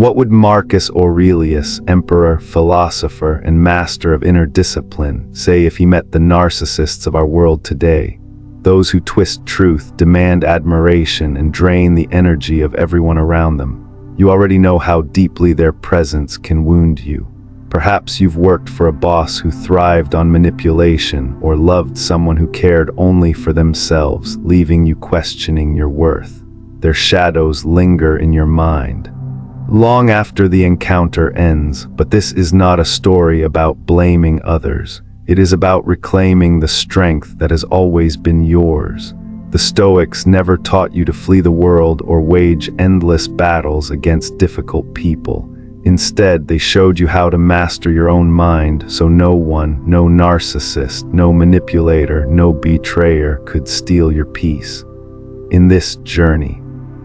What would Marcus Aurelius, emperor, philosopher, and master of inner discipline, say if he met the narcissists of our world today? Those who twist truth, demand admiration, and drain the energy of everyone around them. You already know how deeply their presence can wound you. Perhaps you've worked for a boss who thrived on manipulation, or loved someone who cared only for themselves, leaving you questioning your worth. Their shadows linger in your mind long after the encounter ends, but this is not a story about blaming others. It is about reclaiming the strength that has always been yours. The Stoics never taught you to flee the world or wage endless battles against difficult people. Instead, they showed you how to master your own mind so no one, no narcissist, no manipulator, no betrayer could steal your peace. In this journey,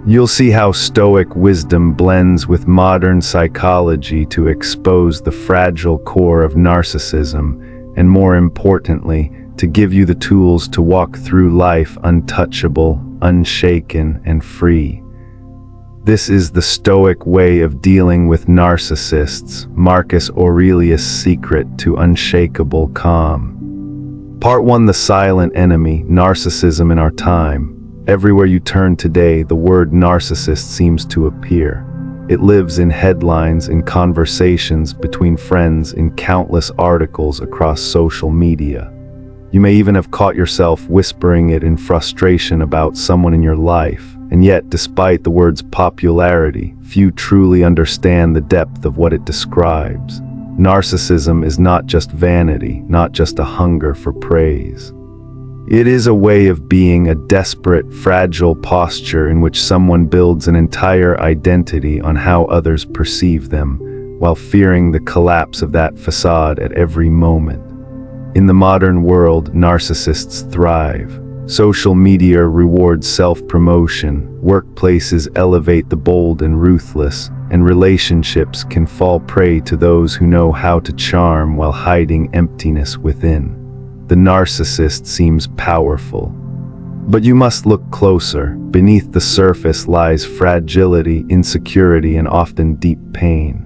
you'll see how Stoic wisdom blends with modern psychology to expose the fragile core of narcissism, and more importantly, to give you the tools to walk through life untouchable, unshaken, and free. This is the Stoic way of dealing with narcissists, Marcus Aurelius' secret to unshakable calm. Part 1: The Silent Enemy, Narcissism in Our Time. Everywhere you turn today, the word narcissist seems to appear. It lives in headlines, in conversations between friends, in countless articles across social media. You may even have caught yourself whispering it in frustration about someone in your life, and yet, despite the word's popularity, few truly understand the depth of what it describes. Narcissism is not just vanity, not just a hunger for praise. It is a way of being, a desperate, fragile posture in which someone builds an entire identity on how others perceive them, while fearing the collapse of that facade at every moment. In the modern world, narcissists thrive. Social media rewards self-promotion, workplaces elevate the bold and ruthless, and relationships can fall prey to those who know how to charm while hiding emptiness within. The narcissist seems powerful, but you must look closer. Beneath the surface lies fragility, insecurity, and often deep pain.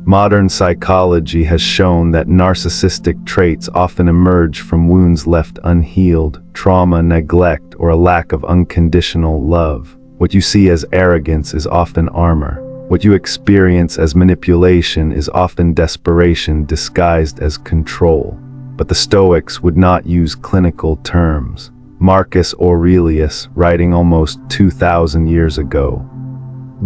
Modern psychology has shown that narcissistic traits often emerge from wounds left unhealed, trauma, neglect, or a lack of unconditional love. What you see as arrogance is often armor. What you experience as manipulation is often desperation disguised as control. But the Stoics would not use clinical terms. Marcus Aurelius, writing almost 2,000 years ago,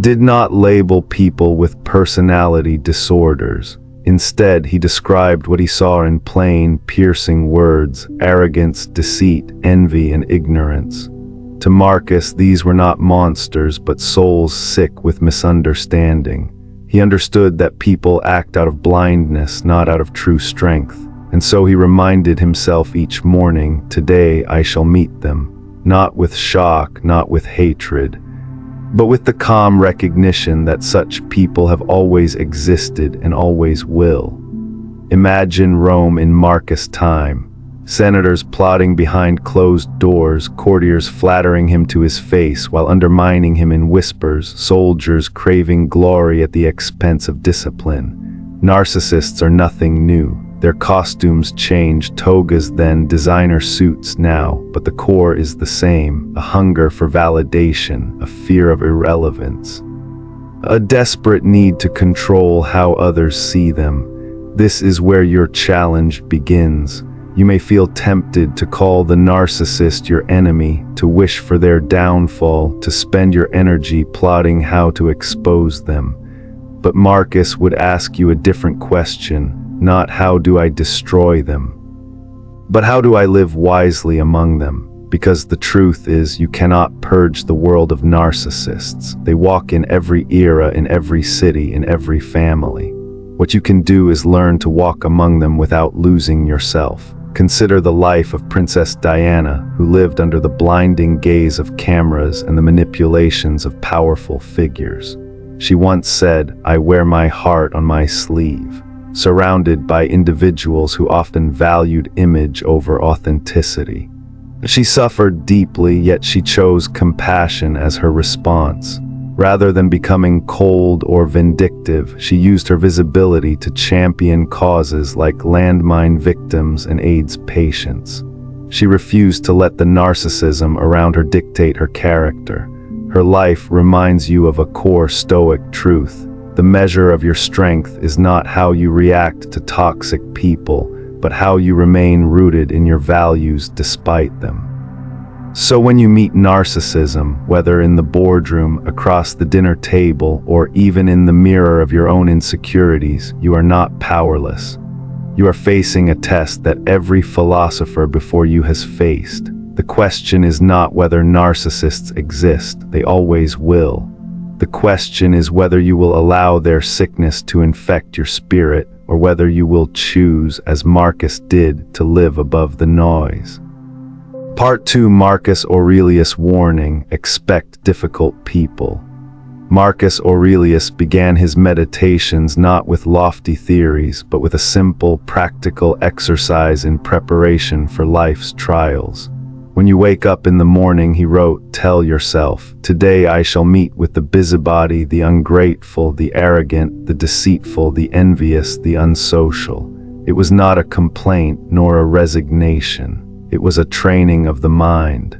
did not label people with personality disorders. Instead, he described what he saw in plain, piercing words: arrogance, deceit, envy, and ignorance. To Marcus, these were not monsters, but souls sick with misunderstanding. He understood that people act out of blindness, not out of true strength. And so he reminded himself each morning, today I shall meet them, not with shock, not with hatred, but with the calm recognition that such people have always existed and always will. Imagine Rome in Marcus' time. Senators plotting behind closed doors, courtiers flattering him to his face while undermining him in whispers, soldiers craving glory at the expense of discipline. Narcissists are nothing new. Their costumes change, togas then, designer suits now, but the core is the same: a hunger for validation, a fear of irrelevance, a desperate need to control how others see them. This is where your challenge begins. You may feel tempted to call the narcissist your enemy, to wish for their downfall, to spend your energy plotting how to expose them. But Marcus would ask you a different question. Not how do I destroy them, but how do I live wisely among them? Because the truth is, you cannot purge the world of narcissists. They walk in every era, in every city, in every family. What you can do is learn to walk among them without losing yourself. Consider the life of Princess Diana, who lived under the blinding gaze of cameras and the manipulations of powerful figures. She once said, "I wear my heart on my sleeve," surrounded by individuals who often valued image over authenticity. She suffered deeply, yet she chose compassion as her response. Rather than becoming cold or vindictive, she used her visibility to champion causes like landmine victims and AIDS patients. She refused to let the narcissism around her dictate her character. Her life reminds you of a core Stoic truth. The measure of your strength is not how you react to toxic people, but how you remain rooted in your values despite them. So when you meet narcissism, whether in the boardroom, across the dinner table, or even in the mirror of your own insecurities, you are not powerless. You are facing a test that every philosopher before you has faced. The question is not whether narcissists exist, they always will. The question is whether you will allow their sickness to infect your spirit, or whether you will choose, as Marcus did, to live above the noise. Part 2. Marcus Aurelius warning: expect difficult people. Marcus Aurelius began his meditations not with lofty theories, but with a simple, practical exercise in preparation for life's trials. When you wake up in the morning, he wrote, tell yourself, today I shall meet with the busybody, the ungrateful, the arrogant, the deceitful, the envious, the unsocial. It was not a complaint nor a resignation. It was a training of the mind.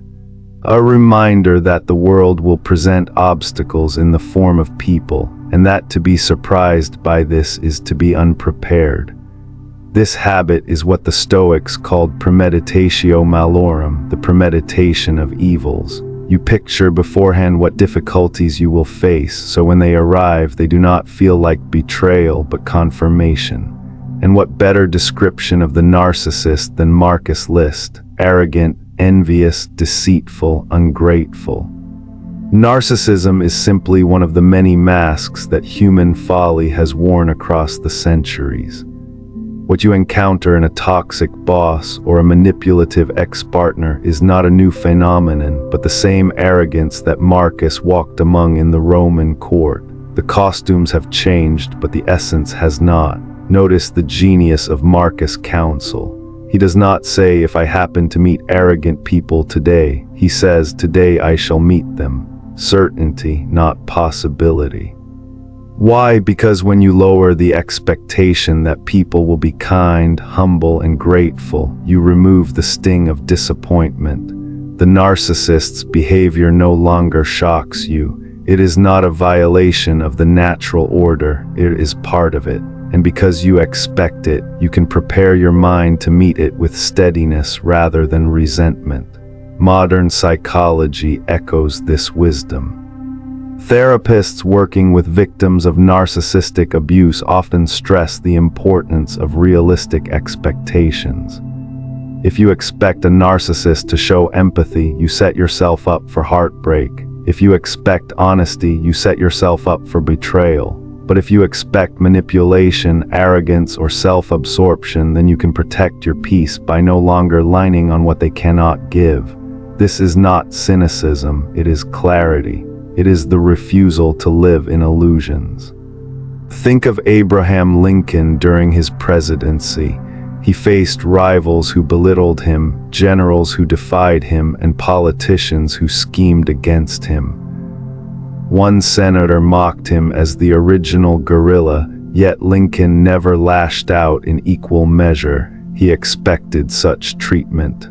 A reminder that the world will present obstacles in the form of people, and that to be surprised by this is to be unprepared. This habit is what the Stoics called premeditatio malorum, the premeditation of evils. You picture beforehand what difficulties you will face, so when they arrive, they do not feel like betrayal but confirmation. And what better description of the narcissist than Marcus' list: arrogant, envious, deceitful, ungrateful. Narcissism is simply one of the many masks that human folly has worn across the centuries. What you encounter in a toxic boss or a manipulative ex-partner is not a new phenomenon, but the same arrogance that Marcus walked among in the Roman court. The costumes have changed, but the essence has not. Notice the genius of Marcus' counsel. He does not say, if I happen to meet arrogant people today. He says, today I shall meet them. Certainty, not possibility. Why? Because when you lower the expectation that people will be kind, humble, and grateful, you remove the sting of disappointment. The narcissist's behavior no longer shocks you. It is not a violation of the natural order, it is part of it. And because you expect it, you can prepare your mind to meet it with steadiness rather than resentment. Modern psychology echoes this wisdom. Therapists working with victims of narcissistic abuse often stress the importance of realistic expectations. If you expect a narcissist to show empathy, you set yourself up for heartbreak. If you expect honesty, you set yourself up for betrayal. But if you expect manipulation, arrogance, or self-absorption, then you can protect your peace by no longer leaning on what they cannot give. This is not cynicism, it is clarity. It is the refusal to live in illusions. Think of Abraham Lincoln during his presidency. He faced rivals who belittled him, generals who defied him, and politicians who schemed against him. One senator mocked him as the original guerrilla, yet Lincoln never lashed out in equal measure. He expected such treatment.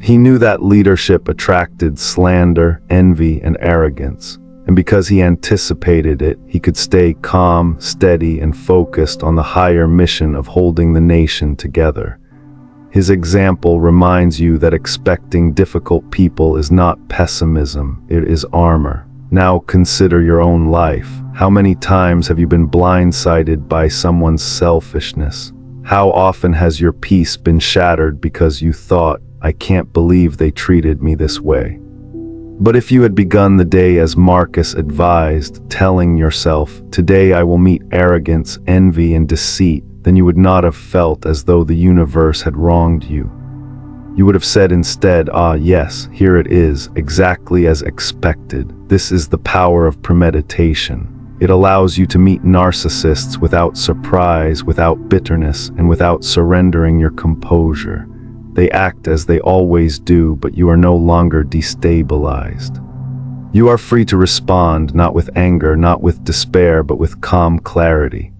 He knew that leadership attracted slander, envy, and arrogance, and because he anticipated it, he could stay calm, steady, and focused on the higher mission of holding the nation together. His example reminds you that expecting difficult people is not pessimism, it is armor. Now consider your own life. How many times have you been blindsided by someone's selfishness? How often has your peace been shattered because you thought, I can't believe they treated me this way? But if you had begun the day as Marcus advised, telling yourself, today I will meet arrogance, envy, and deceit, then you would not have felt as though the universe had wronged you. You would have said instead, ah yes, here it is, exactly as expected. This is the power of premeditation. It allows you to meet narcissists without surprise, without bitterness, and without surrendering your composure. They act as they always do, but you are no longer destabilized. You are free to respond, not with anger, not with despair, but with calm clarity.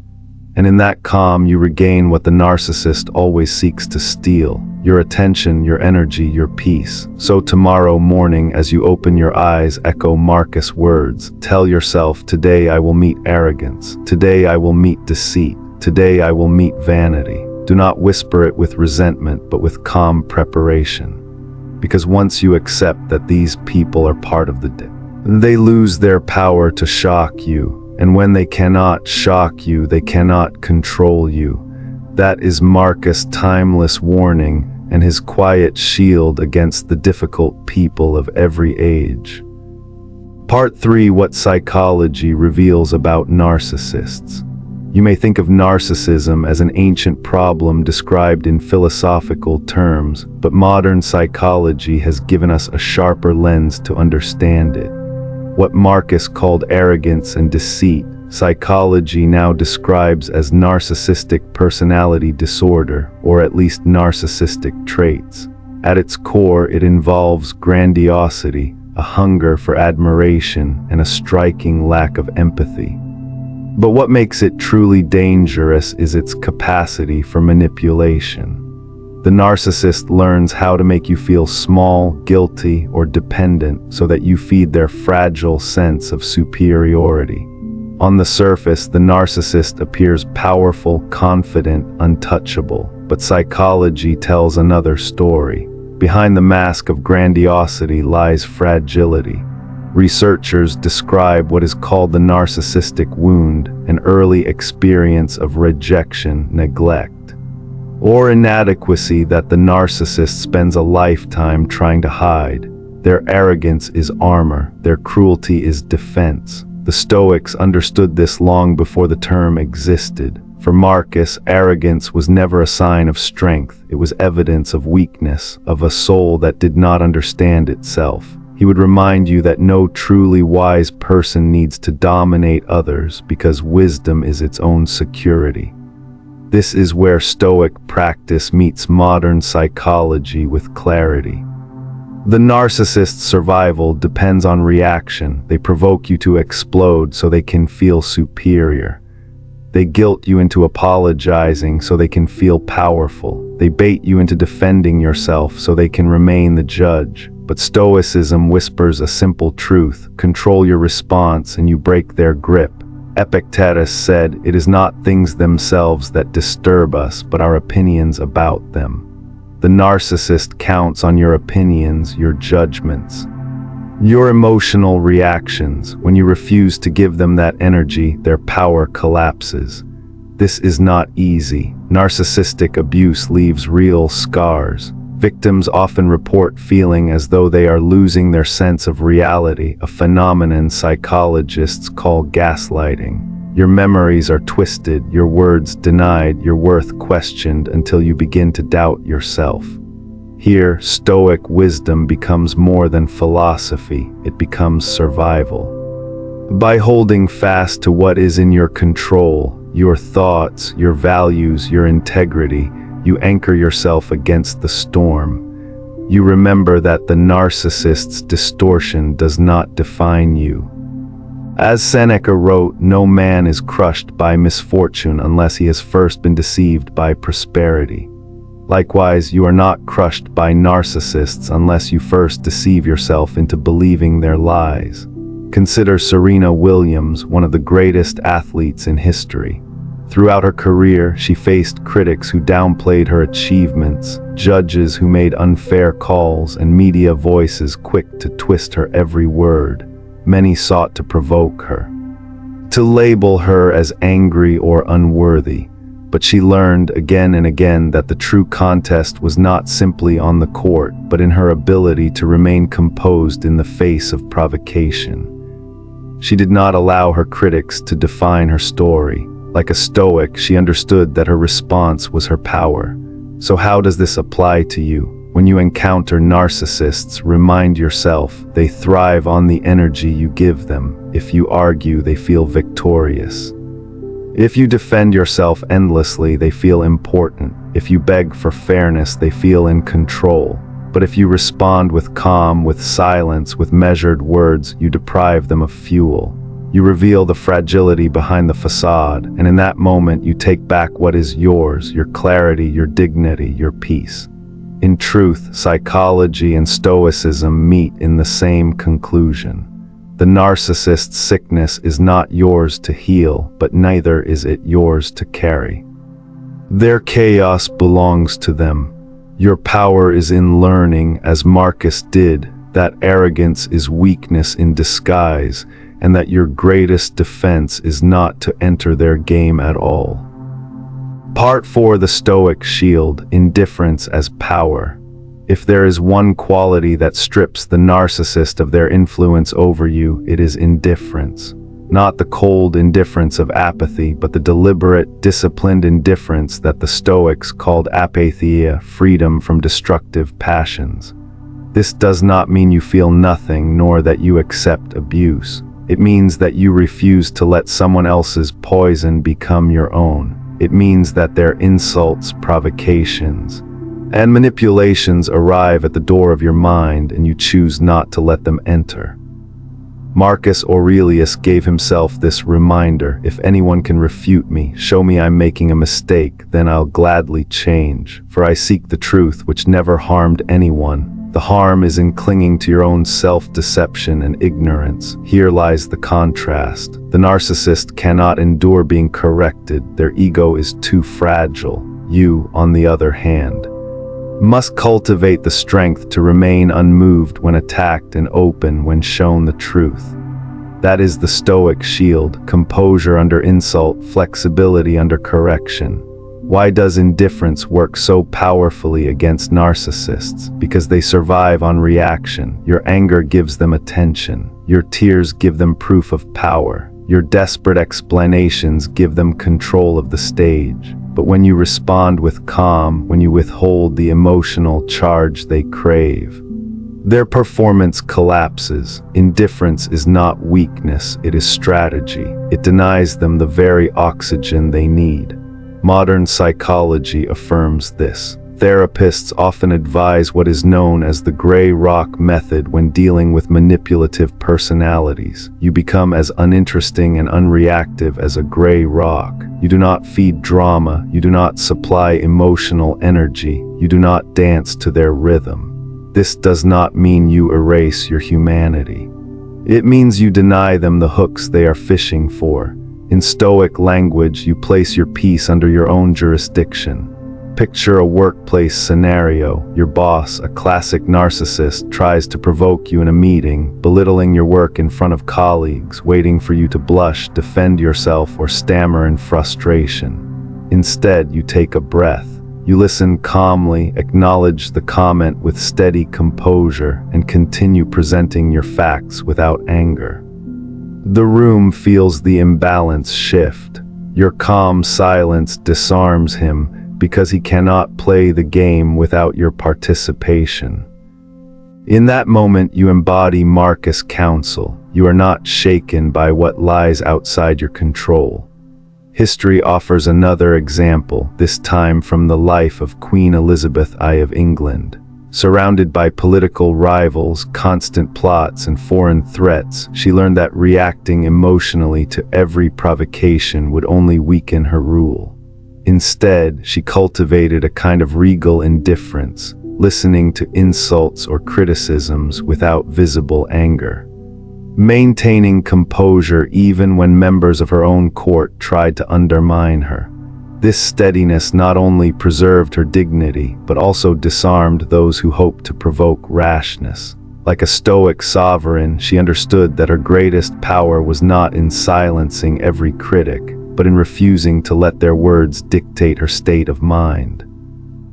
And in that calm, you regain what the narcissist always seeks to steal: your attention, your energy, your peace. So tomorrow morning, as you open your eyes, echo Marcus' words. Tell yourself, today I will meet arrogance. Today I will meet deceit. Today I will meet vanity. Do not whisper it with resentment, but with calm preparation. Because once you accept that these people are part of the day, they lose their power to shock you, and when they cannot shock you, they cannot control you. That is Marcus' timeless warning and his quiet shield against the difficult people of every age. Part 3: What psychology reveals about narcissists. You may think of narcissism as an ancient problem described in philosophical terms, but modern psychology has given us a sharper lens to understand it. What Marcus called arrogance and deceit, psychology now describes as narcissistic personality disorder, or at least narcissistic traits. At its core, it involves grandiosity, a hunger for admiration, and a striking lack of empathy. But what makes it truly dangerous is its capacity for manipulation. The narcissist learns how to make you feel small, guilty, or dependent so that you feed their fragile sense of superiority. On the surface, the narcissist appears powerful, confident, untouchable, but psychology tells another story. Behind the mask of grandiosity lies fragility. Researchers describe what is called the narcissistic wound, an early experience of rejection, neglect, or inadequacy that the narcissist spends a lifetime trying to hide. Their arrogance is armor, their cruelty is defense. The Stoics understood this long before the term existed. For Marcus, arrogance was never a sign of strength, it was evidence of weakness, of a soul that did not understand itself. He would remind you that no truly wise person needs to dominate others because wisdom is its own security. This is where Stoic practice meets modern psychology with clarity. The narcissist's survival depends on reaction. They provoke you to explode so they can feel superior. They guilt you into apologizing so they can feel powerful. They bait you into defending yourself so they can remain the judge. But Stoicism whispers a simple truth: control your response and you break their grip. Epictetus said, "It is not things themselves that disturb us, but our opinions about them." The narcissist counts on your opinions, your judgments, your emotional reactions. When you refuse to give them that energy, their power collapses. This is not easy. Narcissistic abuse leaves real scars. Victims often report feeling as though they are losing their sense of reality, a phenomenon psychologists call gaslighting. Your memories are twisted, your words denied, your worth questioned until you begin to doubt yourself. Here, Stoic wisdom becomes more than philosophy, it becomes survival. By holding fast to what is in your control, your thoughts, your values, your integrity, you anchor yourself against the storm. You remember that the narcissist's distortion does not define you. As Seneca wrote, no man is crushed by misfortune unless he has first been deceived by prosperity. Likewise, you are not crushed by narcissists unless you first deceive yourself into believing their lies. Consider Serena Williams, one of the greatest athletes in history. Throughout her career, she faced critics who downplayed her achievements, judges who made unfair calls, and media voices quick to twist her every word. Many sought to provoke her, to label her as angry or unworthy, but she learned again and again that the true contest was not simply on the court, but in her ability to remain composed in the face of provocation. She did not allow her critics to define her story. Like a Stoic, she understood that her response was her power. So how does this apply to you? When you encounter narcissists, remind yourself they thrive on the energy you give them. If you argue, they feel victorious. If you defend yourself endlessly, they feel important. If you beg for fairness, they feel in control. But if you respond with calm, with silence, with measured words, you deprive them of fuel. You reveal the fragility behind the facade, and in that moment you take back what is yours, your clarity, your dignity, your peace. In truth, psychology and Stoicism meet in the same conclusion. The narcissist's sickness is not yours to heal, but neither is it yours to carry. Their chaos belongs to them. Your power is in learning, as Marcus did, that arrogance is weakness in disguise, and that your greatest defense is not to enter their game at all. Part 4: The Stoic Shield, Indifference as Power. If there is one quality that strips the narcissist of their influence over you, it is indifference. Not the cold indifference of apathy, but the deliberate, disciplined indifference that the Stoics called apatheia, freedom from destructive passions. This does not mean you feel nothing, nor that you accept abuse. It means that you refuse to let someone else's poison become your own. It means that their insults, provocations, and manipulations arrive at the door of your mind, and you choose not to let them enter. Marcus Aurelius gave himself this reminder: if anyone can refute me, show me I'm making a mistake, then I'll gladly change, for I seek the truth which never harmed anyone. The harm is in clinging to your own self-deception and ignorance. Here lies the contrast. The narcissist cannot endure being corrected. Their ego is too fragile. You, on the other hand, must cultivate the strength to remain unmoved when attacked and open when shown the truth. That is the Stoic shield: composure under insult, flexibility under correction. Why does indifference work so powerfully against narcissists? Because they survive on reaction. Your anger gives them attention. Your tears give them proof of power. Your desperate explanations give them control of the stage. But when you respond with calm, when you withhold the emotional charge they crave, their performance collapses. Indifference is not weakness, it is strategy. It denies them the very oxygen they need. Modern psychology affirms this. Therapists often advise what is known as the gray rock method when dealing with manipulative personalities. You become as uninteresting and unreactive as a gray rock. You do not feed drama. You do not supply emotional energy. You do not dance to their rhythm. This does not mean you erase your humanity. It means you deny them the hooks they are fishing for. In Stoic language, you place your peace under your own jurisdiction. Picture a workplace scenario. Your boss, a classic narcissist, tries to provoke you in a meeting, belittling your work in front of colleagues, waiting for you to blush, defend yourself, or stammer in frustration. Instead, you take a breath. You listen calmly, acknowledge the comment with steady composure, and continue presenting your facts without anger. The room feels the imbalance shift. Your calm silence disarms him, because he cannot play the game without your participation. In that moment, you embody Marcus' counsel. You are not shaken by what lies outside your control. History offers another example, this time from the life of Queen Elizabeth I of England. Surrounded by political rivals, constant plots, and foreign threats, she learned that reacting emotionally to every provocation would only weaken her rule. Instead, she cultivated a kind of regal indifference, listening to insults or criticisms without visible anger, maintaining composure even when members of her own court tried to undermine her. This steadiness not only preserved her dignity, but also disarmed those who hoped to provoke rashness. Like a Stoic sovereign, she understood that her greatest power was not in silencing every critic, but in refusing to let their words dictate her state of mind.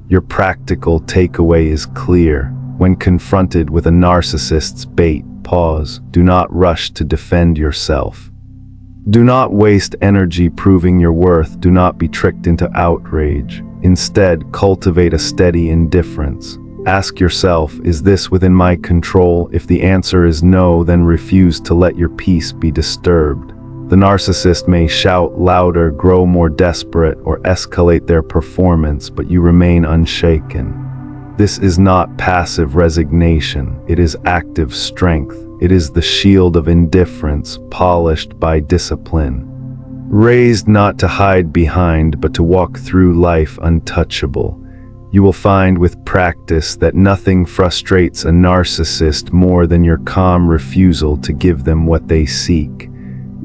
Your practical takeaway is clear. When confronted with a narcissist's bait, pause. Do not rush to defend yourself. Do not waste energy proving your worth. Do not be tricked into outrage. Instead, cultivate a steady indifference. Ask yourself, is this within my control? If the answer is no, then refuse to let your peace be disturbed. The narcissist may shout louder, grow more desperate, or escalate their performance, but you remain unshaken. This is not passive resignation, it is active strength. It is the shield of indifference, polished by discipline. Raised not to hide behind, but to walk through life untouchable. You will find with practice that nothing frustrates a narcissist more than your calm refusal to give them what they seek.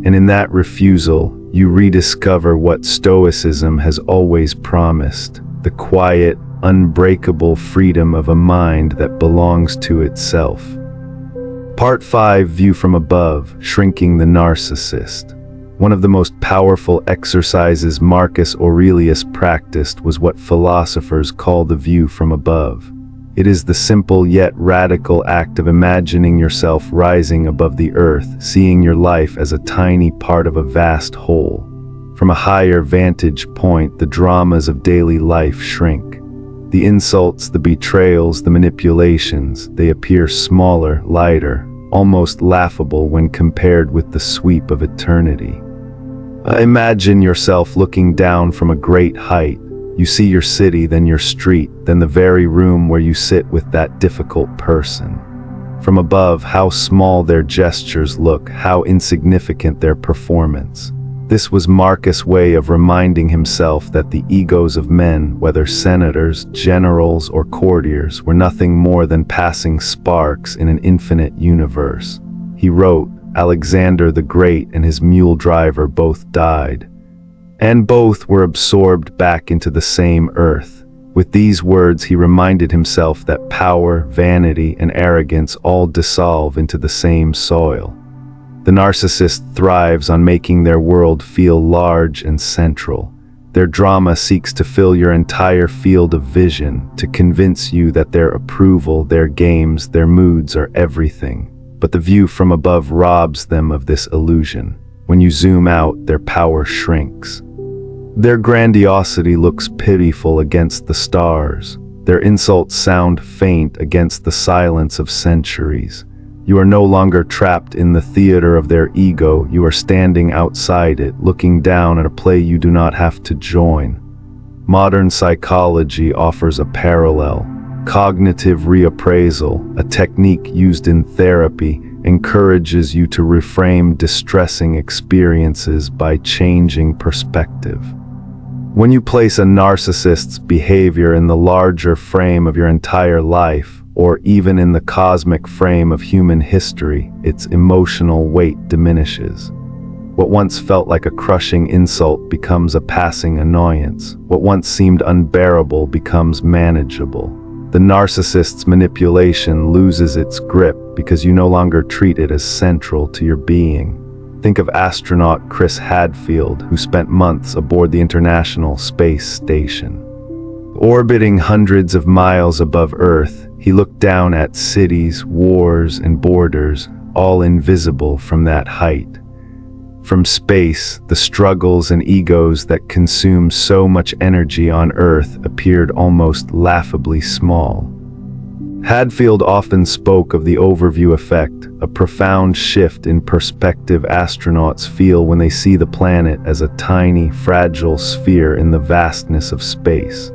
And in that refusal, you rediscover what Stoicism has always promised, the quiet, unbreakable freedom of a mind that belongs to itself. Part 5: View from Above, Shrinking the Narcissist. One of the most powerful exercises Marcus Aurelius practiced was what philosophers call the view from above. It is the simple yet radical act of imagining yourself rising above the earth, seeing your life as a tiny part of a vast whole. From a higher vantage point, the dramas of daily life shrink. The insults, the betrayals, the manipulations, they appear smaller, lighter, almost laughable when compared with the sweep of eternity. Imagine yourself looking down from a great height. You see your city, then your street, then the very room where you sit with that difficult person. From above, how small their gestures look, how insignificant their performance. This was Marcus' way of reminding himself that the egos of men, whether senators, generals, or courtiers, were nothing more than passing sparks in an infinite universe. He wrote, Alexander the Great and his mule driver both died, and both were absorbed back into the same earth. With these words, he reminded himself that power, vanity, and arrogance all dissolve into the same soil. The narcissist thrives on making their world feel large and central. Their drama seeks to fill your entire field of vision, to convince you that their approval, their games, their moods are everything. But the view from above robs them of this illusion. When you zoom out, their power shrinks. Their grandiosity looks pitiful against the stars. Their insults sound faint against the silence of centuries. You are no longer trapped in the theater of their ego, you are standing outside it, looking down at a play you do not have to join. Modern psychology offers a parallel. Cognitive reappraisal, a technique used in therapy, encourages you to reframe distressing experiences by changing perspective. When you place a narcissist's behavior in the larger frame of your entire life, or even in the cosmic frame of human history, its emotional weight diminishes. What once felt like a crushing insult becomes a passing annoyance. What once seemed unbearable becomes manageable. The narcissist's manipulation loses its grip because you no longer treat it as central to your being. Think of astronaut Chris Hadfield, who spent months aboard the International Space Station. Orbiting hundreds of miles above Earth, he looked down at cities, wars, and borders, all invisible from that height. From space, the struggles and egos that consume so much energy on Earth appeared almost laughably small. Hadfield often spoke of the overview effect, a profound shift in perspective astronauts feel when they see the planet as a tiny, fragile sphere in the vastness of space.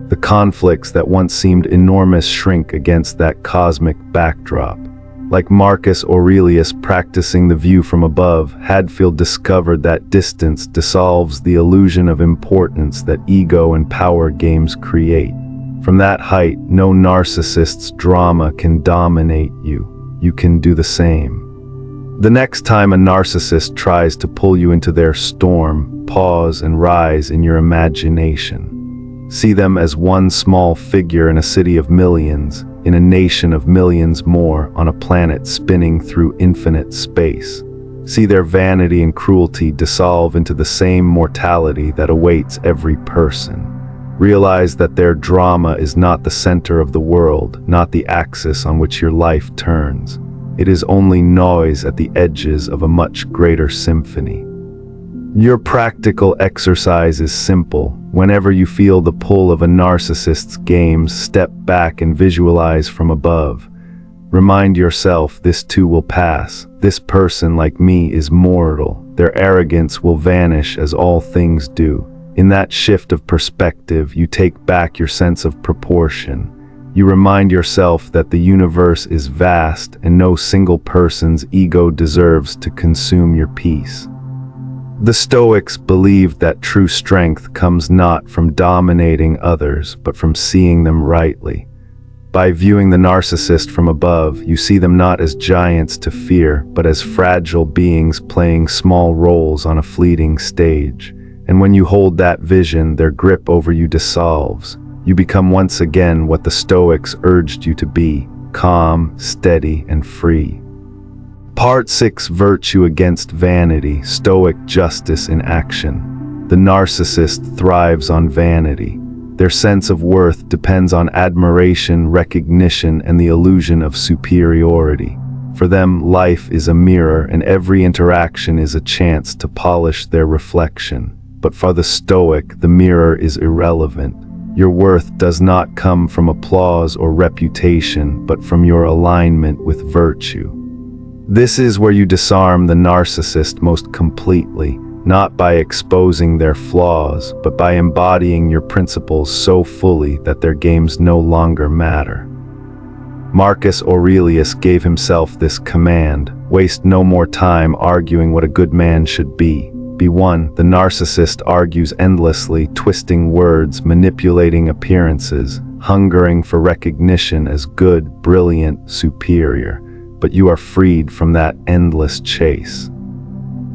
The conflicts that once seemed enormous shrink against that cosmic backdrop. Like Marcus Aurelius practicing the view from above, Hadfield discovered that distance dissolves the illusion of importance that ego and power games create. From that height, no narcissist's drama can dominate you. You can do the same. The next time a narcissist tries to pull you into their storm, pause and rise in your imagination. See them as one small figure in a city of millions, in a nation of millions more, on a planet spinning through infinite space. See their vanity and cruelty dissolve into the same mortality that awaits every person. Realize that their drama is not the center of the world, not the axis on which your life turns. It is only noise at the edges of a much greater symphony. Your practical exercise is simple. Whenever you feel the pull of a narcissist's games, step back and visualize from above. Remind yourself this too will pass. This person, like me, is mortal. Their arrogance will vanish as all things do. In that shift of perspective, you take back your sense of proportion. You remind yourself that the universe is vast and no single person's ego deserves to consume your peace. The Stoics believed that true strength comes not from dominating others, but from seeing them rightly. By viewing the narcissist from above, you see them not as giants to fear, but as fragile beings playing small roles on a fleeting stage. And when you hold that vision, their grip over you dissolves. You become once again what the Stoics urged you to be: calm, steady, and free. Part 6: Virtue against Vanity, Stoic Justice in Action. The narcissist thrives on vanity. Their sense of worth depends on admiration, recognition, and the illusion of superiority. For them, life is a mirror, and every interaction is a chance to polish their reflection. But for the Stoic, the mirror is irrelevant. Your worth does not come from applause or reputation, but from your alignment with virtue. This is where you disarm the narcissist most completely, not by exposing their flaws, but by embodying your principles so fully that their games no longer matter. Marcus Aurelius gave himself this command: waste no more time arguing what a good man should be. Be one. The narcissist argues endlessly, twisting words, manipulating appearances, hungering for recognition as good, brilliant, superior. But you are freed from that endless chase.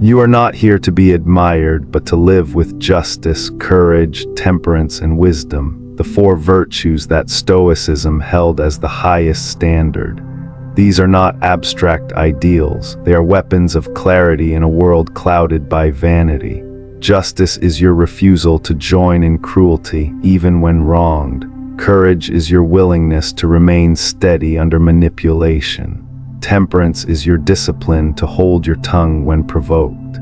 You are not here to be admired, but to live with justice, courage, temperance, and wisdom, the four virtues that Stoicism held as the highest standard. These are not abstract ideals, they are weapons of clarity in a world clouded by vanity. Justice is your refusal to join in cruelty, even when wronged. Courage is your willingness to remain steady under manipulation. Temperance is your discipline to hold your tongue when provoked.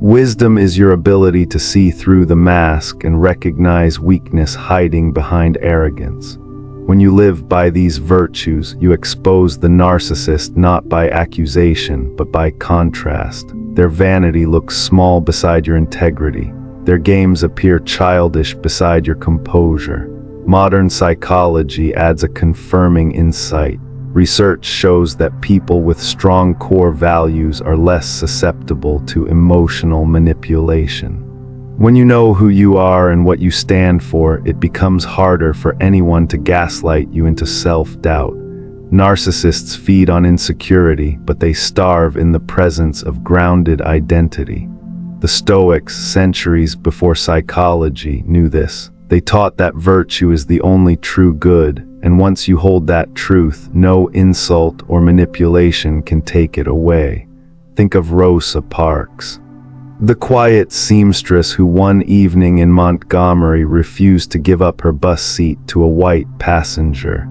Wisdom is your ability to see through the mask and recognize weakness hiding behind arrogance. When you live by these virtues, you expose the narcissist not by accusation, but by contrast. Their vanity looks small beside your integrity. Their games appear childish beside your composure. Modern psychology adds a confirming insight. Research shows that people with strong core values are less susceptible to emotional manipulation. When you know who you are and what you stand for, it becomes harder for anyone to gaslight you into self-doubt. Narcissists feed on insecurity, but they starve in the presence of grounded identity. The Stoics, centuries before psychology, knew this. They taught that virtue is the only true good, and once you hold that truth, no insult or manipulation can take it away. Think of Rosa Parks, the quiet seamstress who one evening in Montgomery refused to give up her bus seat to a white passenger.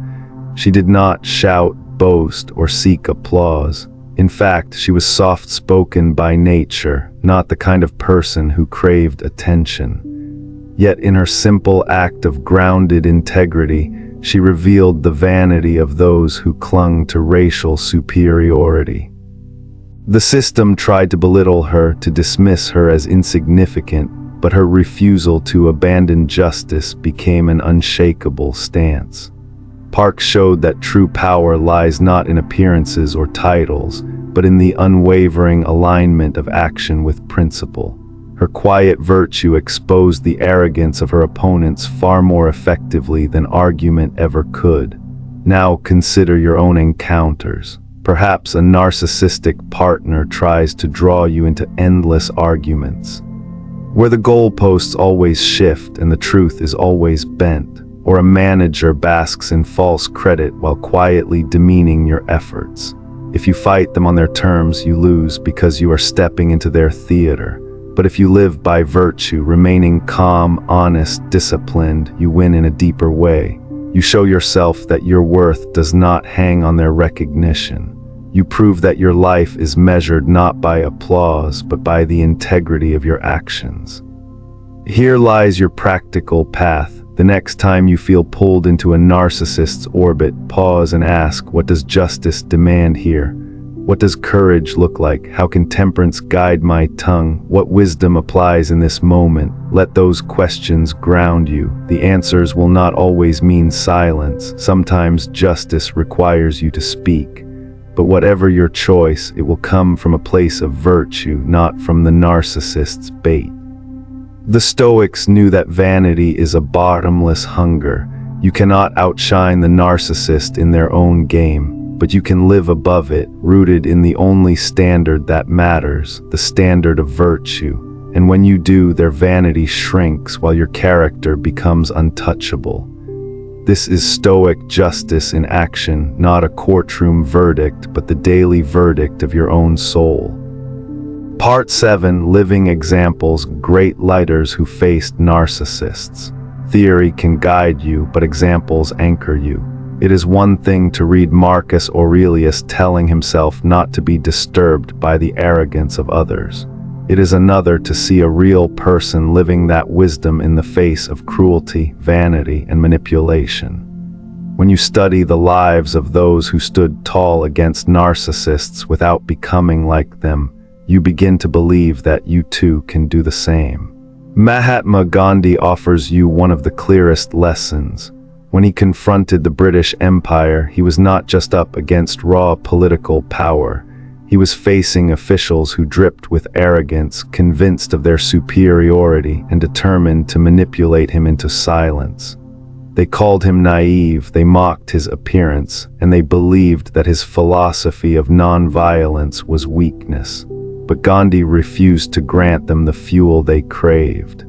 She did not shout, boast, or seek applause. In fact, she was soft-spoken by nature, not the kind of person who craved attention. Yet in her simple act of grounded integrity, she revealed the vanity of those who clung to racial superiority. The system tried to belittle her, to dismiss her as insignificant, but her refusal to abandon justice became an unshakable stance. Parks showed that true power lies not in appearances or titles, but in the unwavering alignment of action with principle. Her quiet virtue exposed the arrogance of her opponents far more effectively than argument ever could. Now consider your own encounters. Perhaps a narcissistic partner tries to draw you into endless arguments, where the goalposts always shift and the truth is always bent, or a manager basks in false credit while quietly demeaning your efforts. If you fight them on their terms, you lose because you are stepping into their theater. But if you live by virtue, remaining calm, honest, disciplined, you win in a deeper way. You show yourself that your worth does not hang on their recognition. You prove that your life is measured not by applause, but by the integrity of your actions. Here lies your practical path. The next time you feel pulled into a narcissist's orbit, pause and ask, what does justice demand here? What does courage look like? How can temperance guide my tongue? What wisdom applies in this moment? Let those questions ground you. The answers will not always mean silence. Sometimes justice requires you to speak. But whatever your choice, it will come from a place of virtue, not from the narcissist's bait. The Stoics knew that vanity is a bottomless hunger. You cannot outshine the narcissist in their own game, but you can live above it, rooted in the only standard that matters, the standard of virtue. And when you do, their vanity shrinks while your character becomes untouchable. This is Stoic justice in action, not a courtroom verdict, but the daily verdict of your own soul. Part 7. Living Examples. Great Leaders Who Faced Narcissists. Theory can guide you, but examples anchor you. It is one thing to read Marcus Aurelius telling himself not to be disturbed by the arrogance of others. It is another to see a real person living that wisdom in the face of cruelty, vanity, and manipulation. When you study the lives of those who stood tall against narcissists without becoming like them, you begin to believe that you too can do the same. Mahatma Gandhi offers you one of the clearest lessons. When he confronted the British Empire, he was not just up against raw political power. He was facing officials who dripped with arrogance, convinced of their superiority, and determined to manipulate him into silence. They called him naive, they mocked his appearance, and they believed that his philosophy of non-violence was weakness. But Gandhi refused to grant them the fuel they craved.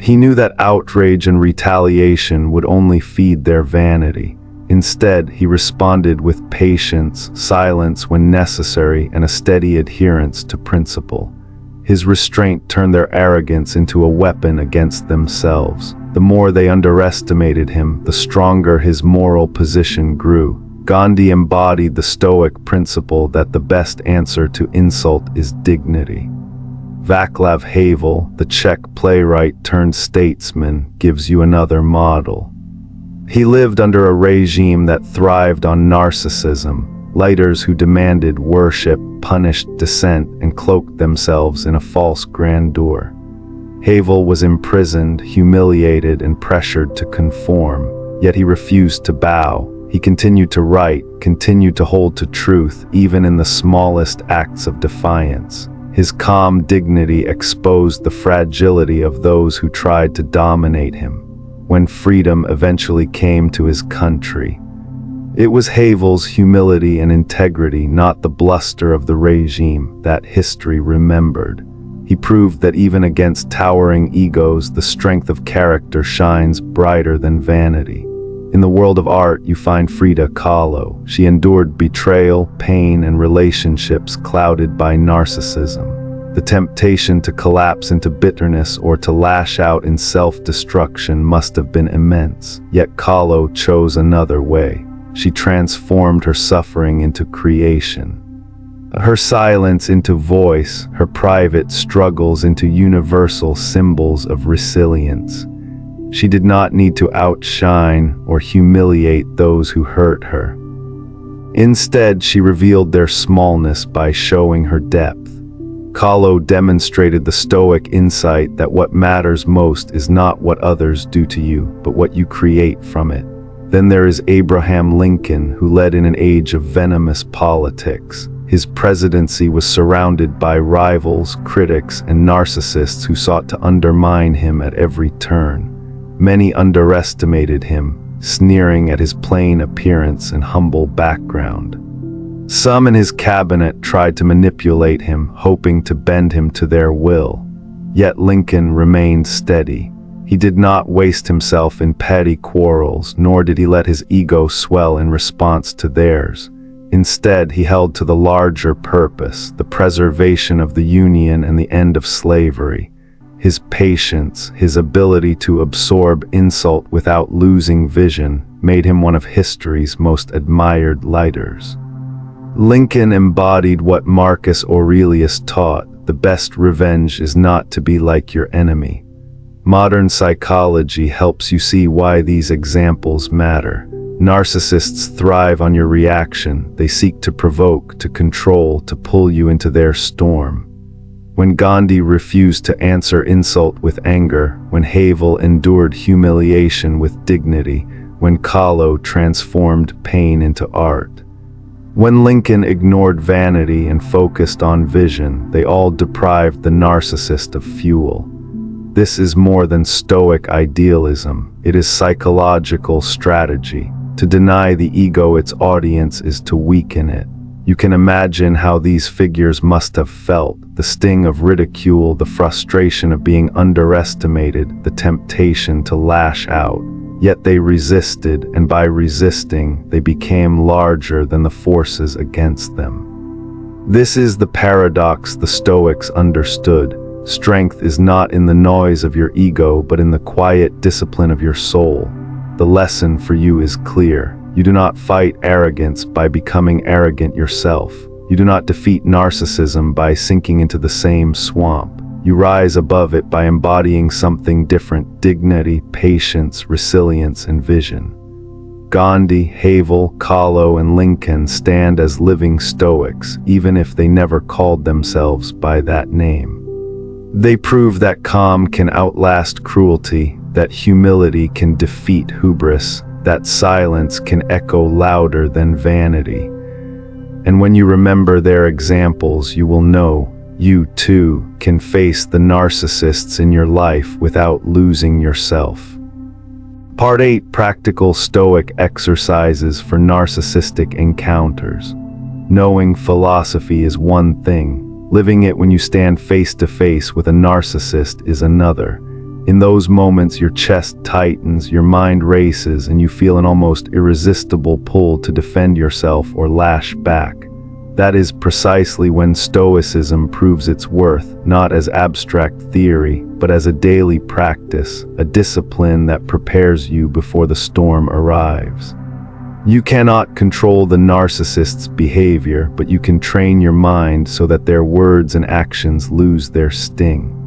He knew that outrage and retaliation would only feed their vanity. Instead, he responded with patience, silence when necessary, and a steady adherence to principle. His restraint turned their arrogance into a weapon against themselves. The more they underestimated him, the stronger his moral position grew. Gandhi embodied the Stoic principle that the best answer to insult is dignity. Václav Havel, the Czech playwright turned statesman, gives you another model. He lived under a regime that thrived on narcissism, leaders who demanded worship, punished dissent, and cloaked themselves in a false grandeur. Havel was imprisoned, humiliated, and pressured to conform, yet he refused to bow. He continued to write, continued to hold to truth, even in the smallest acts of defiance. His calm dignity exposed the fragility of those who tried to dominate him. When freedom eventually came to his country, it was Havel's humility and integrity, not the bluster of the regime, that history remembered. He proved that even against towering egos, the strength of character shines brighter than vanity. In the world of art, you find Frida Kahlo. She endured betrayal, pain, and relationships clouded by narcissism. The temptation to collapse into bitterness or to lash out in self-destruction must have been immense. Yet Kahlo chose another way. She transformed her suffering into creation. Her silence into voice, her private struggles into universal symbols of resilience. She did not need to outshine or humiliate those who hurt her. Instead, she revealed their smallness by showing her depth. Kahlo demonstrated the Stoic insight that what matters most is not what others do to you, but what you create from it. Then there is Abraham Lincoln, who led in an age of venomous politics. His presidency was surrounded by rivals, critics, and narcissists who sought to undermine him at every turn. Many underestimated him, sneering at his plain appearance and humble background. Some in his cabinet tried to manipulate him, hoping to bend him to their will. Yet Lincoln remained steady. He did not waste himself in petty quarrels, nor did he let his ego swell in response to theirs. Instead, he held to the larger purpose, the preservation of the Union and the end of slavery. His patience, his ability to absorb insult without losing vision, made him one of history's most admired leaders. Lincoln embodied what Marcus Aurelius taught: the best revenge is not to be like your enemy. Modern psychology helps you see why these examples matter. Narcissists thrive on your reaction. They seek to provoke, to control, to pull you into their storm. When Gandhi refused to answer insult with anger, when Havel endured humiliation with dignity, when Kahlo transformed pain into art. When Lincoln ignored vanity and focused on vision, they all deprived the narcissist of fuel. This is more than Stoic idealism. It is psychological strategy. To deny the ego its audience is to weaken it. You can imagine how these figures must have felt: the sting of ridicule, the frustration of being underestimated, the temptation to lash out. Yet they resisted, and by resisting, they became larger than the forces against them. This is the paradox the Stoics understood. Strength is not in the noise of your ego, but in the quiet discipline of your soul. The lesson for you is clear. You do not fight arrogance by becoming arrogant yourself. You do not defeat narcissism by sinking into the same swamp. You rise above it by embodying something different: dignity, patience, resilience, and vision. Gandhi, Havel, Kahlo, and Lincoln stand as living Stoics, even if they never called themselves by that name. They prove that calm can outlast cruelty, that humility can defeat hubris, that silence can echo louder than vanity. And when you remember their examples, you will know you too can face the narcissists in your life without losing yourself. Part 8: Practical Stoic Exercises for Narcissistic Encounters. Knowing philosophy is one thing. Living it when you stand face to face with a narcissist is another. In those moments, your chest tightens, your mind races, and you feel an almost irresistible pull to defend yourself or lash back. That is precisely when Stoicism proves its worth, not as abstract theory, but as a daily practice, a discipline that prepares you before the storm arrives. You cannot control the narcissist's behavior, but you can train your mind so that their words and actions lose their sting.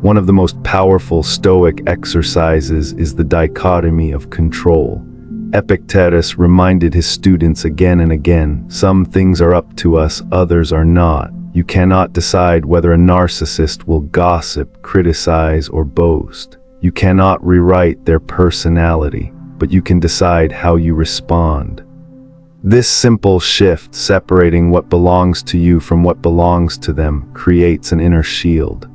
One of the most powerful Stoic exercises is the dichotomy of control. Epictetus reminded his students again and again, some things are up to us, others are not. You cannot decide whether a narcissist will gossip, criticize, or boast. You cannot rewrite their personality, but you can decide how you respond. This simple shift, separating what belongs to you from what belongs to them, creates an inner shield.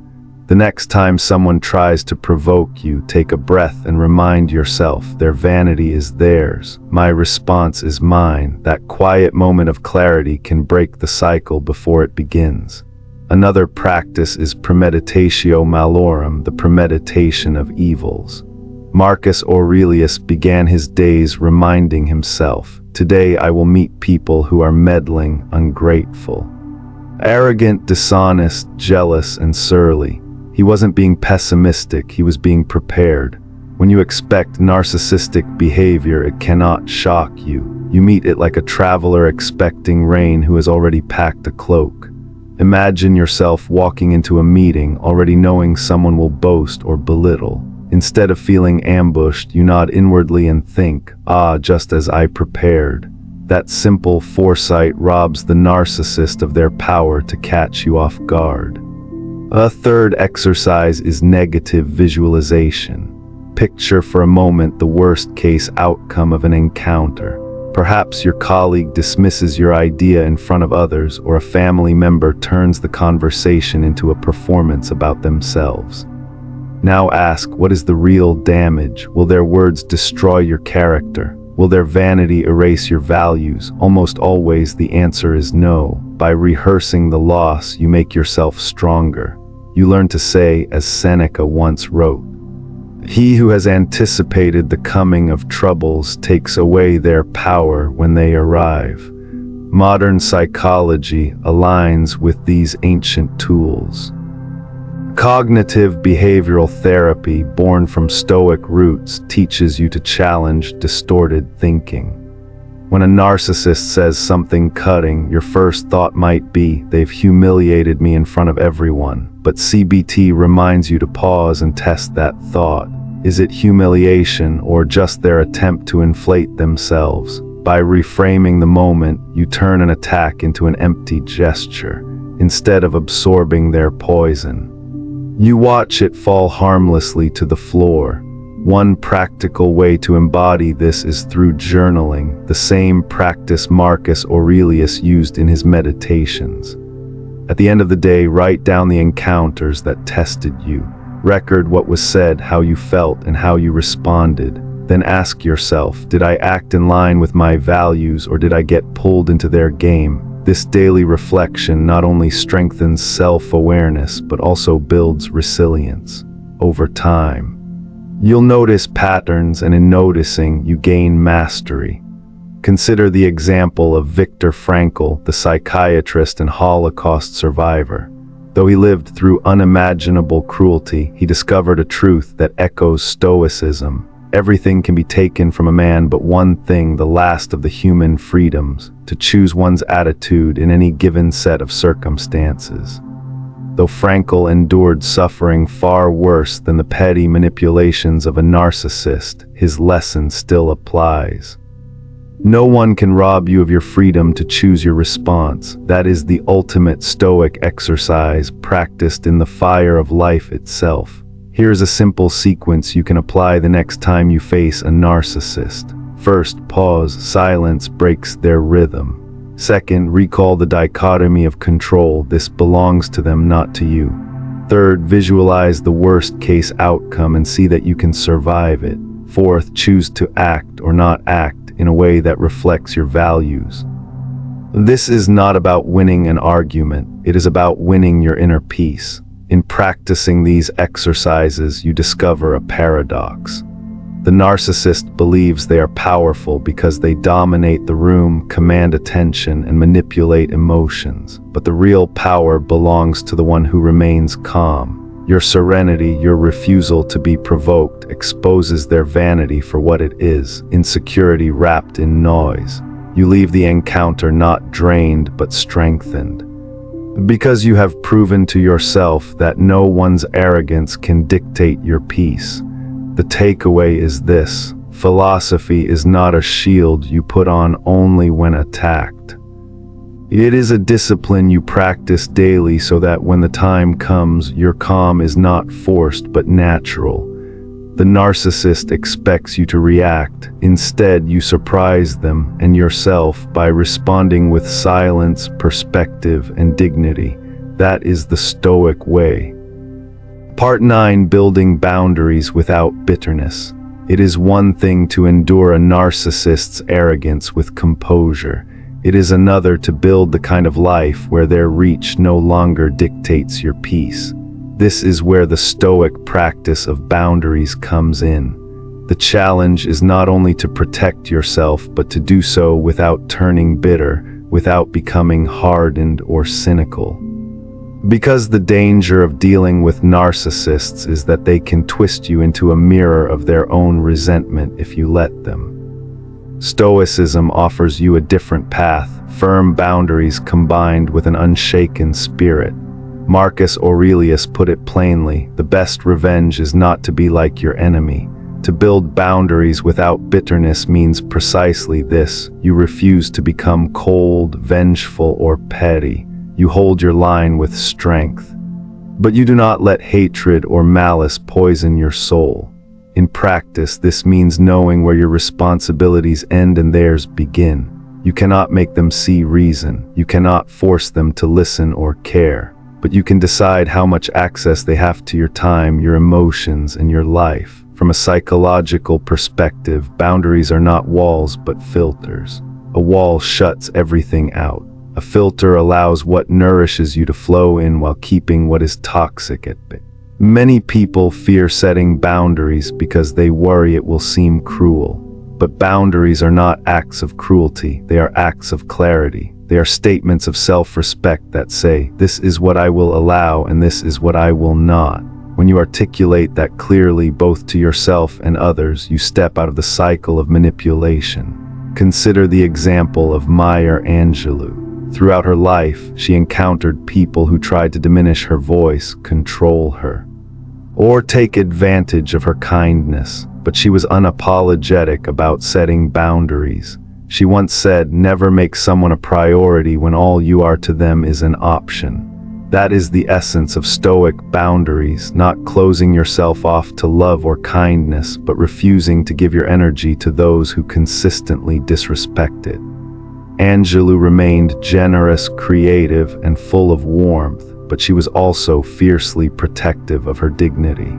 The next time someone tries to provoke you, take a breath and remind yourself, their vanity is theirs, my response is mine. That quiet moment of clarity can break the cycle before it begins. Another practice is premeditatio malorum, the premeditation of evils. Marcus Aurelius began his days reminding himself, today I will meet people who are meddling, ungrateful, arrogant, dishonest, jealous, and surly. He wasn't being pessimistic, he was being prepared. When you expect narcissistic behavior, it cannot shock you. You meet it like a traveler expecting rain who has already packed a cloak. Imagine yourself walking into a meeting already knowing someone will boast or belittle. Instead of feeling ambushed, you nod inwardly and think, just as I prepared. That simple foresight robs the narcissist of their power to catch you off guard. A third exercise is negative visualization. Picture for a moment the worst-case outcome of an encounter. Perhaps your colleague dismisses your idea in front of others, or a family member turns the conversation into a performance about themselves. Now ask, what is the real damage? Will their words destroy your character? Will their vanity erase your values? Almost always the answer is no. By rehearsing the loss, you make yourself stronger. You learn to say, as Seneca once wrote, he who has anticipated the coming of troubles takes away their power when they arrive. Modern psychology aligns with these ancient tools. Cognitive behavioral therapy, born from Stoic roots, teaches you to challenge distorted thinking. When a narcissist says something cutting, your first thought might be, they've humiliated me in front of everyone. But CBT reminds you to pause and test that thought. Is it humiliation or just their attempt to inflate themselves? By reframing the moment, you turn an attack into an empty gesture, instead of absorbing their poison. You watch it fall harmlessly to the floor. One practical way to embody this is through journaling, the same practice Marcus Aurelius used in his meditations. At the end of the day, write down the encounters that tested you. Record what was said, how you felt, and how you responded. Then ask yourself, did I act in line with my values or did I get pulled into their game? This daily reflection not only strengthens self-awareness but also builds resilience. Over time, you'll notice patterns, and in noticing, you gain mastery. Consider the example of Viktor Frankl, the psychiatrist and Holocaust survivor. Though he lived through unimaginable cruelty, he discovered a truth that echoes Stoicism. Everything can be taken from a man but one thing, the last of the human freedoms, to choose one's attitude in any given set of circumstances. Though Frankl endured suffering far worse than the petty manipulations of a narcissist, his lesson still applies. No one can rob you of your freedom to choose your response. That is the ultimate Stoic exercise practiced in the fire of life itself. Here's a simple sequence you can apply the next time you face a narcissist. First, pause. Silence breaks their rhythm. Second, recall the dichotomy of control. This belongs to them, not to you. Third, visualize the worst-case outcome and see that you can survive it. Fourth, choose to act or not act in a way that reflects your values. This is not about winning an argument. It is about winning your inner peace. In practicing these exercises, you discover a paradox. The narcissist believes they are powerful because they dominate the room, command attention, and manipulate emotions. But the real power belongs to the one who remains calm. Your serenity, your refusal to be provoked, exposes their vanity for what it is, insecurity wrapped in noise. You leave the encounter not drained but strengthened. Because you have proven to yourself that no one's arrogance can dictate your peace. The takeaway is this: philosophy is not a shield you put on only when attacked. It is a discipline you practice daily so that when the time comes, your calm is not forced but natural. The narcissist expects you to react. Instead, you surprise them and yourself by responding with silence, perspective, and dignity. That is the Stoic way. Part 9. Building boundaries without bitterness. It is one thing to endure a narcissist's arrogance with composure. It is another to build the kind of life where their reach no longer dictates your peace. This is where the Stoic practice of boundaries comes in. The challenge is not only to protect yourself, but to do so without turning bitter, without becoming hardened or cynical. Because the danger of dealing with narcissists is that they can twist you into a mirror of their own resentment if you let them. Stoicism offers you a different path, firm boundaries combined with an unshaken spirit. Marcus Aurelius put it plainly: the best revenge is not to be like your enemy. To build boundaries without bitterness means precisely this. You refuse to become cold, vengeful, or petty. You hold your line with strength. But you do not let hatred or malice poison your soul. In practice, this means knowing where your responsibilities end and theirs begin. You cannot make them see reason. You cannot force them to listen or care. But you can decide how much access they have to your time, your emotions, and your life. From a psychological perspective, boundaries are not walls but filters. A wall shuts everything out. A filter allows what nourishes you to flow in while keeping what is toxic at bay. Many people fear setting boundaries because they worry it will seem cruel. But boundaries are not acts of cruelty, they are acts of clarity. They are statements of self-respect that say, this is what I will allow and this is what I will not. When you articulate that clearly both to yourself and others, you step out of the cycle of manipulation. Consider the example of Maya Angelou. Throughout her life, she encountered people who tried to diminish her voice, control her. or take advantage of her kindness, but she was unapologetic about setting boundaries. She once said, "Never make someone a priority when all you are to them is an option." That is the essence of Stoic boundaries, not closing yourself off to love or kindness, but refusing to give your energy to those who consistently disrespect it. Angelou remained generous, creative, and full of warmth, but she was also fiercely protective of her dignity.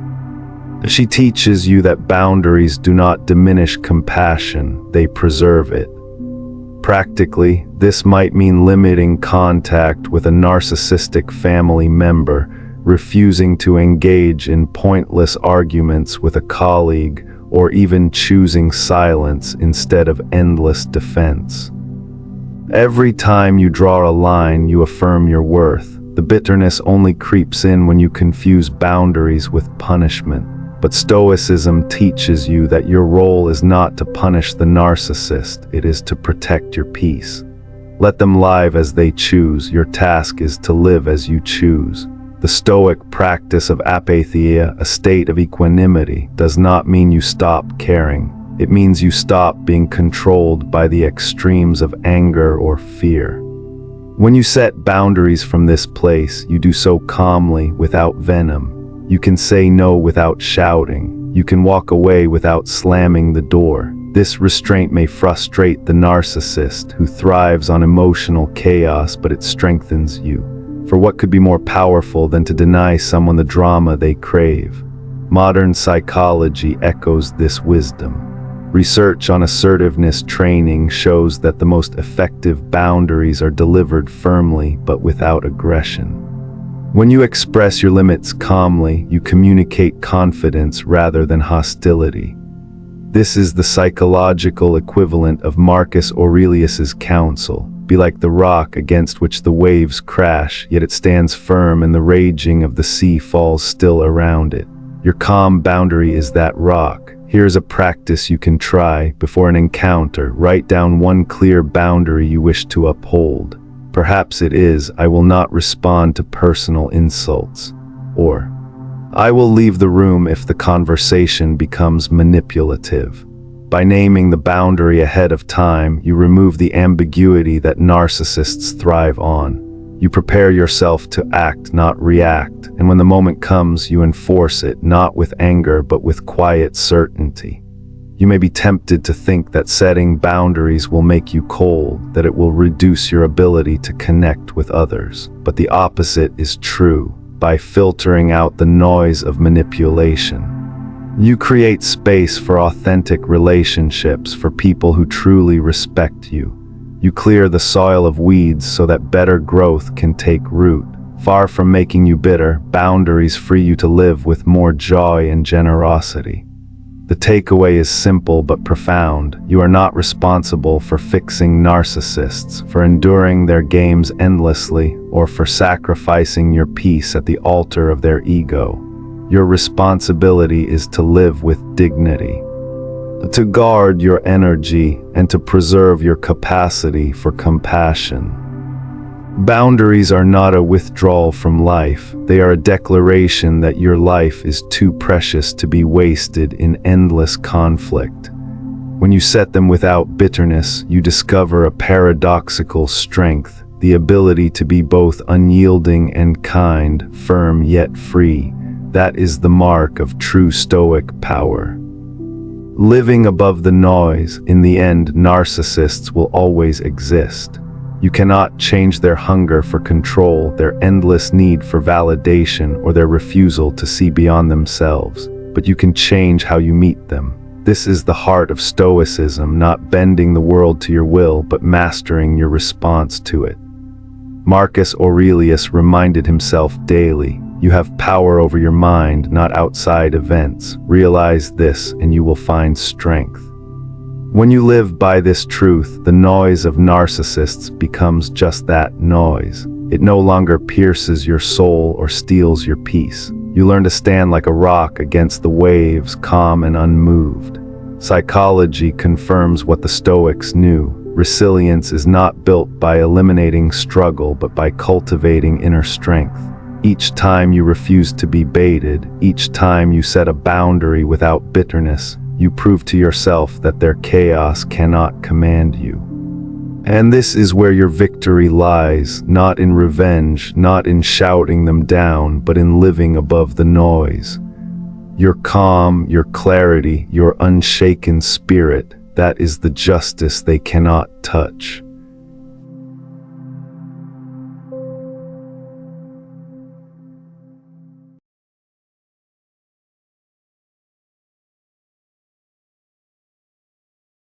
She teaches you that boundaries do not diminish compassion, they preserve it. Practically, this might mean limiting contact with a narcissistic family member, refusing to engage in pointless arguments with a colleague, or even choosing silence instead of endless defense. Every time you draw a line, you affirm your worth. The bitterness only creeps in when you confuse boundaries with punishment. But Stoicism teaches you that your role is not to punish the narcissist, it is to protect your peace. Let them live as they choose, your task is to live as you choose. The Stoic practice of apatheia, a state of equanimity, does not mean you stop caring. It means you stop being controlled by the extremes of anger or fear. When you set boundaries from this place, you do so calmly, without venom. You can say no without shouting. You can walk away without slamming the door. This restraint may frustrate the narcissist, who thrives on emotional chaos, but it strengthens you. For what could be more powerful than to deny someone the drama they crave? Modern psychology echoes this wisdom. Research on assertiveness training shows that the most effective boundaries are delivered firmly but without aggression. When you express your limits calmly, you communicate confidence rather than hostility. This is the psychological equivalent of Marcus Aurelius's counsel. Be like the rock against which the waves crash, yet it stands firm and the raging of the sea falls still around it. Your calm boundary is that rock. Here's a practice you can try. Before an encounter, write down one clear boundary you wish to uphold. Perhaps it is, "I will not respond to personal insults," or "I will leave the room if the conversation becomes manipulative." By naming the boundary ahead of time, you remove the ambiguity that narcissists thrive on. You prepare yourself to act, not react, and when the moment comes, you enforce it, not with anger, but with quiet certainty. You may be tempted to think that setting boundaries will make you cold, that it will reduce your ability to connect with others. But the opposite is true. By filtering out the noise of manipulation, you create space for authentic relationships, for people who truly respect you. You clear the soil of weeds so that better growth can take root. Far from making you bitter, boundaries free you to live with more joy and generosity. The takeaway is simple but profound. You are not responsible for fixing narcissists, for enduring their games endlessly, or for sacrificing your peace at the altar of their ego. Your responsibility is to live with dignity, to guard your energy, and to preserve your capacity for compassion. Boundaries are not a withdrawal from life. They are a declaration that your life is too precious to be wasted in endless conflict. When you set them without bitterness, you discover a paradoxical strength, the ability to be both unyielding and kind, firm yet free. That is the mark of true Stoic power. Living above the noise, in the end, narcissists will always exist. You cannot change their hunger for control, their endless need for validation, or their refusal to see beyond themselves. But you can change how you meet them. This is the heart of Stoicism, not bending the world to your will, but mastering your response to it. Marcus Aurelius reminded himself daily, "You have power over your mind, not outside events. Realize this, and you will find strength." When you live by this truth, the noise of narcissists becomes just that, noise. It no longer pierces your soul or steals your peace. You learn to stand like a rock against the waves, calm and unmoved. Psychology confirms what the Stoics knew. Resilience is not built by eliminating struggle, but by cultivating inner strength. Each time you refuse to be baited, each time you set a boundary without bitterness, you prove to yourself that their chaos cannot command you. And this is where your victory lies, not in revenge, not in shouting them down, but in living above the noise. Your calm, your clarity, your unshaken spirit, that is the justice they cannot touch.